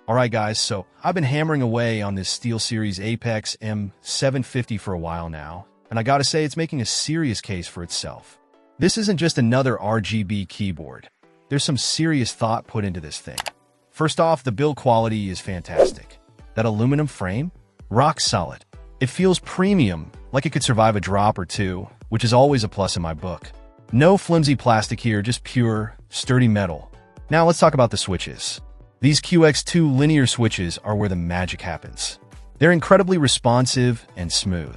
Alright guys, so I've been hammering away on this SteelSeries Apex M750 for a while now, and I gotta say it's making a serious case for itself. This isn't just another RGB keyboard. There's some serious thought put into this thing. First off, the build quality is fantastic. That aluminum frame? Rock solid. It feels premium, like it could survive a drop or two, which is always a plus in my book. No flimsy plastic here, just pure, sturdy metal. Now let's talk about the switches. These QX2 linear switches are where the magic happens. They're incredibly responsive and smooth.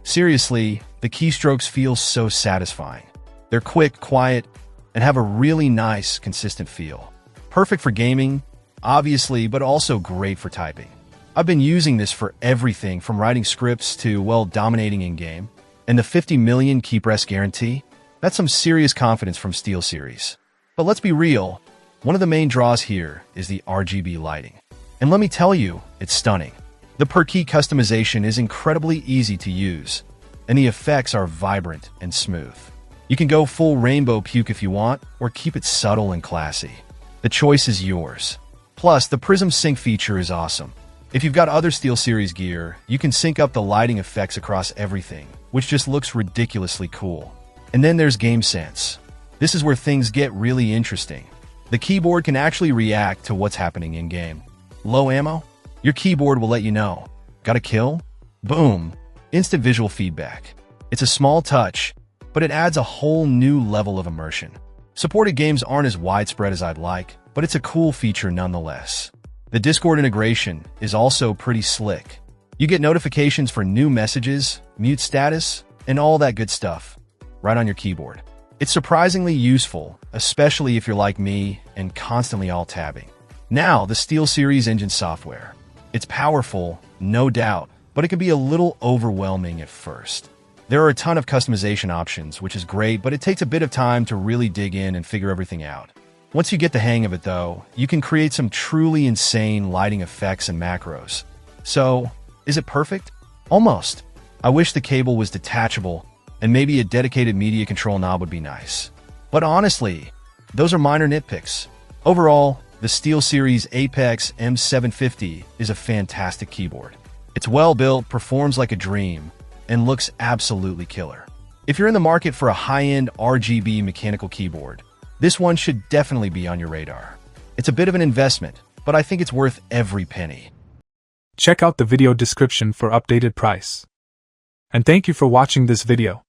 Seriously, the keystrokes feel so satisfying. They're quick, quiet, and have a really nice, consistent feel. Perfect for gaming, obviously, but also great for typing. I've been using this for everything from writing scripts to, well, dominating in-game. And the 50 million key press guarantee? That's some serious confidence from SteelSeries. But let's be real, one of the main draws here is the RGB lighting. And let me tell you, it's stunning. The per-key customization is incredibly easy to use, and the effects are vibrant and smooth. You can go full rainbow puke if you want, or keep it subtle and classy. The choice is yours. Plus, the Prism Sync feature is awesome. If you've got other SteelSeries gear, you can sync up the lighting effects across everything, which just looks ridiculously cool. And then there's Game Sense. This is where things get really interesting. The keyboard can actually react to what's happening in-game. Low ammo? Your keyboard will let you know. Got a kill? Boom! Instant visual feedback. It's a small touch, but it adds a whole new level of immersion. Supported games aren't as widespread as I'd like, but it's a cool feature nonetheless. The Discord integration is also pretty slick. You get notifications for new messages, mute status, and all that good stuff right on your keyboard. It's surprisingly useful, especially if you're like me and constantly alt-tabbing. Now, the SteelSeries engine software. It's powerful, no doubt, but it can be a little overwhelming at first. There are a ton of customization options, which is great, but it takes a bit of time to really dig in and figure everything out. Once you get the hang of it, though, you can create some truly insane lighting effects and macros. So, is it perfect? Almost. I wish the cable was detachable, and maybe a dedicated media control knob would be nice. But honestly, those are minor nitpicks. Overall, the SteelSeries Apex M750 is a fantastic keyboard. It's well built, performs like a dream, and looks absolutely killer. If you're in the market for a high-end RGB mechanical keyboard, this one should definitely be on your radar. It's a bit of an investment, but I think it's worth every penny. Check out the video description for updated price. And thank you for watching this video.